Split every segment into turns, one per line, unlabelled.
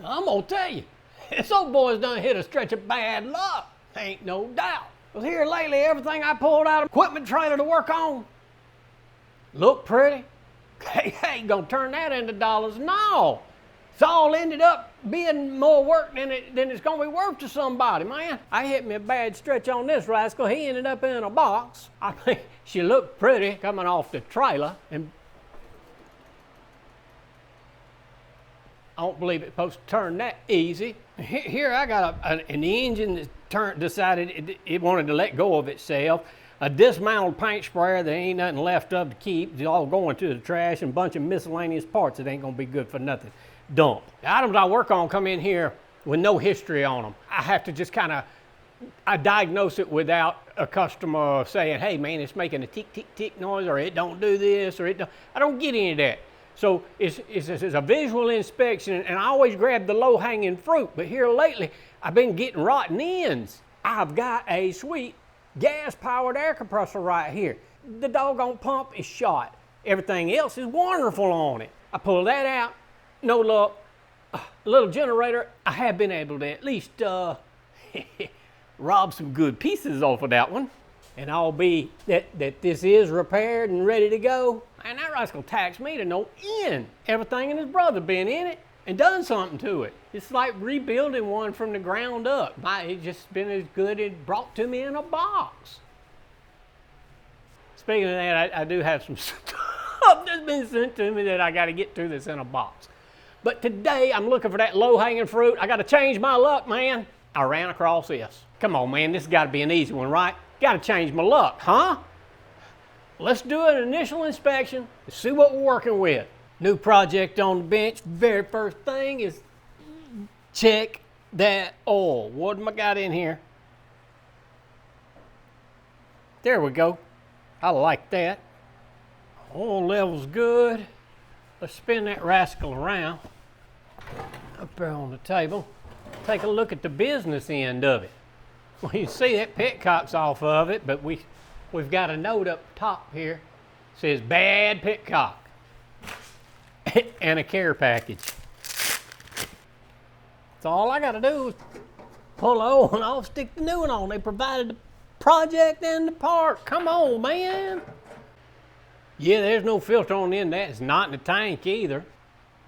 I'm gonna tell you, this old boy's done hit a stretch of bad luck. Ain't no doubt. Well, here lately, everything I pulled out of the equipment trailer to work on looked pretty. Hey, ain't gonna turn that into dollars. No. It's all ended up being more work than it's gonna be worth to somebody, man. I hit me a bad stretch on this rascal. He ended up in a box. I mean, she looked pretty coming off the trailer, and I don't believe it's supposed to turn that easy. Here I got an engine that decided it wanted to let go of itself. A dismantled paint sprayer that ain't nothing left of to keep. It's all going to the trash, and a bunch of miscellaneous parts that ain't gonna be good for nothing. Dump. The items I work on come in here with no history on them. I have to just I diagnose it without a customer saying, hey man, it's making a tick, tick, tick noise, or it don't do this, or I don't get any of that. So it's a visual inspection, and I always grab the low-hanging fruit, but here lately, I've been getting rotten ends. I've got a sweet gas-powered air compressor right here. The doggone pump is shot. Everything else is wonderful on it. I pull that out, no luck. A little generator, I have been able to at least rob some good pieces off of that one. And I'll be that this is repaired and ready to go. And that rascal taxed me to no end. Everything and his brother been in it and done something to it. It's like rebuilding one from the ground up. It's just been as good as brought to me in a box. Speaking of that, I do have some stuff that's been sent to me that I got to get to that's in a box. But today I'm looking for that low-hanging fruit. I got to change my luck, man. I ran across this. Come on, man, this has got to be an easy one, right? Got to change my luck, huh? Let's do an initial inspection and see what we're working with. New project on the bench. Very first thing is check that oil. What am I got in here? There we go. I like that. Oil level's good. Let's spin that rascal around up there on the table. Take a look at the business end of it. Well, you see that petcock's off of it, but we've got a note up top here. It says bad petcock and a care package. That's all I got to do is pull the old one off, stick the new one on. They provided the project and the part. Come on, man. Yeah, there's no filter on the end of that. It's not in the tank either.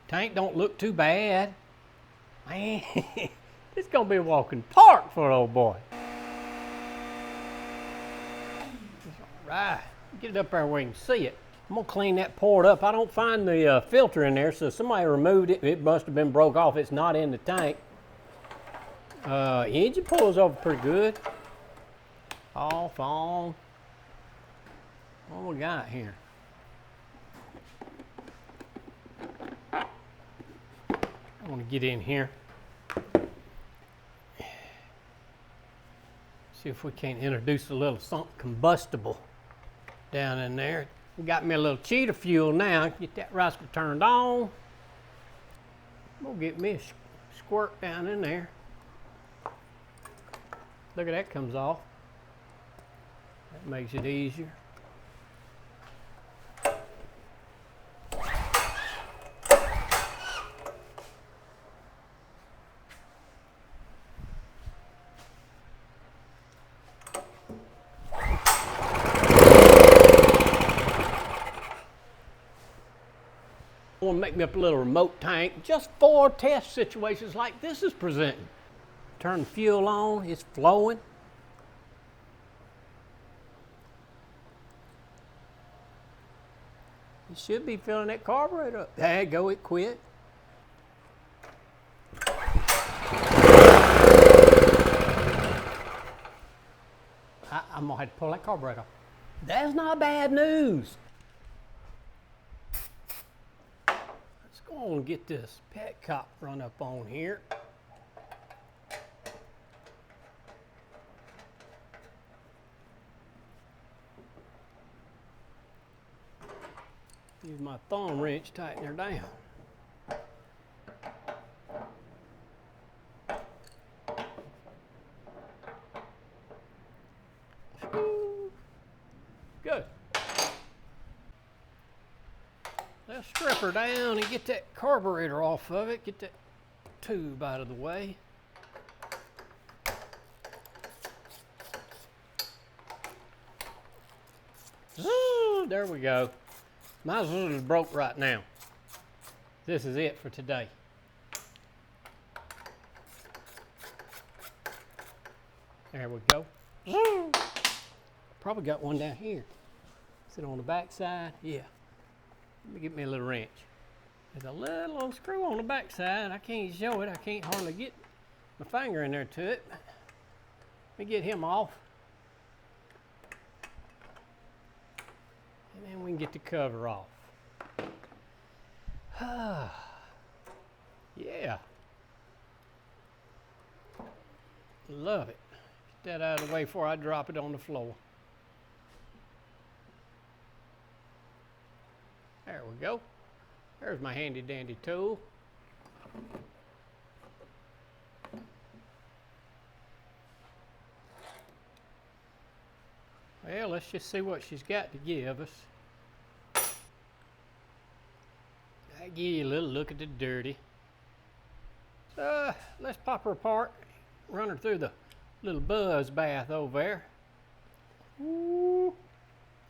Tank don't look too bad. Man, it's gonna be a walking park for an old boy. Right, get it up there where you can see it. I'm gonna clean that port up. I don't find the filter in there, so somebody removed it. It must have been broke off. It's not in the tank. Engine pulls over pretty good. Off, on. What we got here? I want to get in here. See if we can't introduce a little something combustible down in there. We got me a little cheetah fuel now. Get that rascal turned on. We'll get me a squirt down in there. Look at that, comes off. That makes it easier. I want to make me up a little remote tank just for test situations like this is presenting. Turn the fuel on, it's flowing. You should be filling that carburetor up. There you go, it quit. I'm gonna have to pull that carburetor off. That's not bad news. Let's go on and get this petcock run up on here. Use my thumb wrench, tighten her down. Good. Let's strip her down and get that carburetor off of it. Get that tube out of the way. Ooh, there we go. My scissors broke right now. This is it for today. There we go. Probably got one down here. Is it on the back side? Yeah. Let me get me a little wrench. There's a little old screw on the back side. I can't show it. I can't hardly get my finger in there to it. Let me get him off. And then we can get the cover off. Yeah. Love it. Get that out of the way before I drop it on the floor. There we go. There's my handy dandy tool. Well, let's just see what she's got to give us. I give you a little look at the dirty. So let's pop her apart, run her through the little buzz bath over there. Ooh.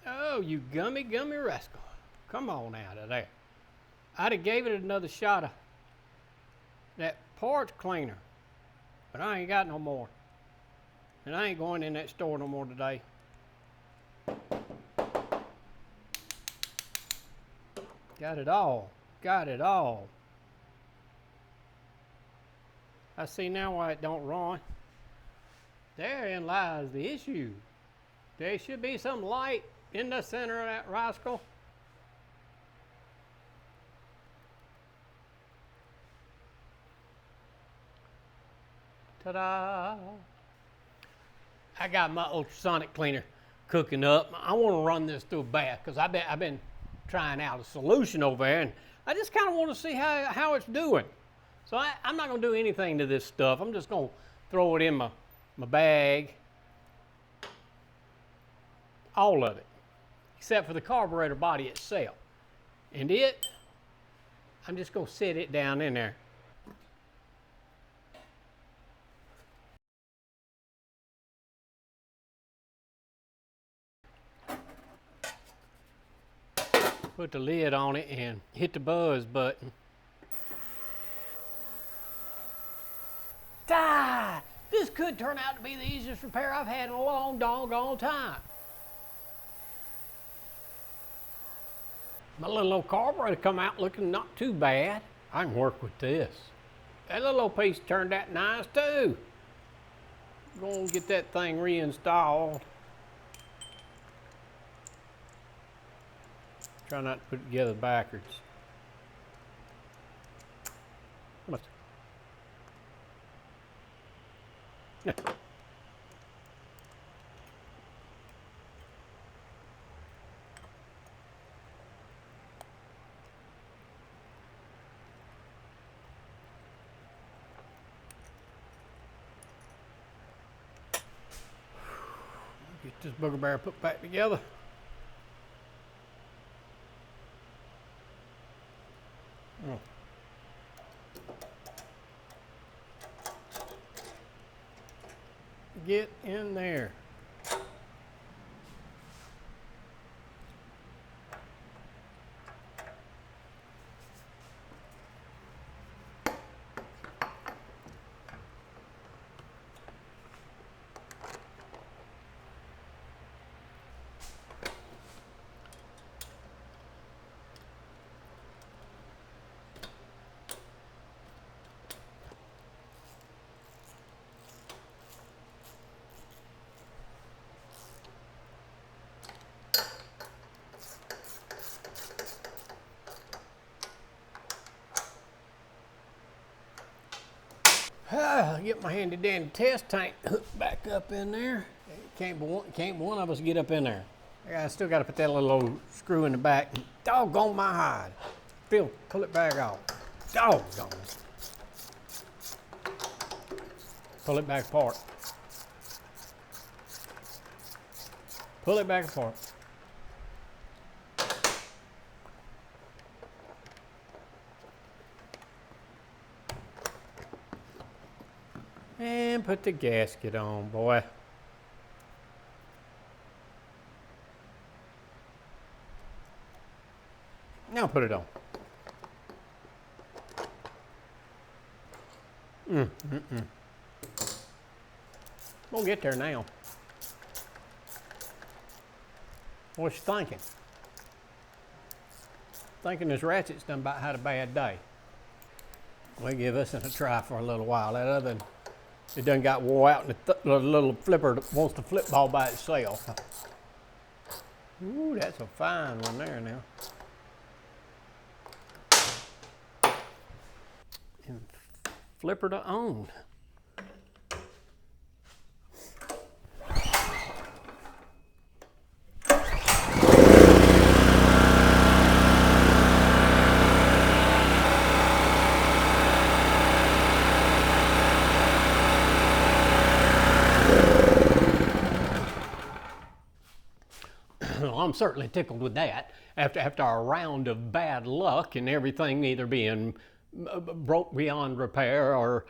Oh, you gummy rascal. Come on out of there. I'd have gave it another shot of that parts cleaner, but I ain't got no more. And I ain't going in that store no more today. Got it all. Got it all. I see now why it don't run. Therein lies the issue. There should be some light in the center of that rascal. Ta-da! I got my ultrasonic cleaner cooking up. I want to run this through a bath because I've been trying out a solution over there, and I just kind of want to see how it's doing. So I'm not going to do anything to this stuff. I'm just going to throw it in my bag. All of it, except for the carburetor body itself. And I'm just going to set it down in there. Put the lid on it and hit the buzz button. Die! This could turn out to be the easiest repair I've had in a long doggone time. My little old carburetor come out looking not too bad. I can work with this. That little old piece turned out nice too. Gonna get that thing reinstalled. Try not to put it together backwards. Get this booger bear put back together. Oh. Get in there. Get my handy dandy test tank hooked back up in there. Can't one of us get up in there. I still got to put that little old screw in the back. Doggone my hide. Phil, pull it back off. Doggone it. Pull it back apart. Pull it back apart. And put the gasket on, boy. Now put it on. We'll get there now. What you thinking? Thinking this ratchet's done about had a bad day. We give this a try for a little while. That other, it done got wore out, and the little flipper that wants to flip all by itself. Ooh, that's a fine one there now. And flipper to own. I'm certainly tickled with that. After a round of bad luck and everything either being broke beyond repair or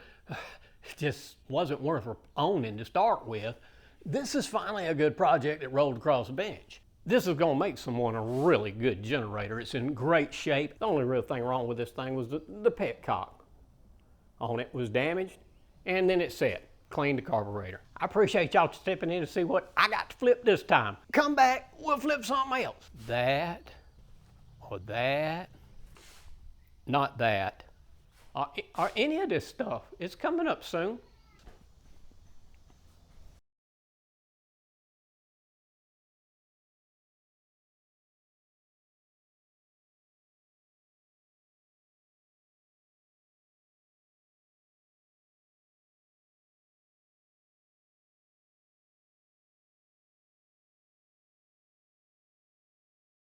just wasn't worth owning to start with, this is finally a good project that rolled across the bench. This is going to make someone a really good generator. It's in great shape. The only real thing wrong with this thing was the petcock on it was damaged, and then it set. Clean the carburetor. I appreciate y'all stepping in to see what I got to flip this time. Come back, we'll flip something else. That, or that, not that. Or any of this stuff. It's coming up soon.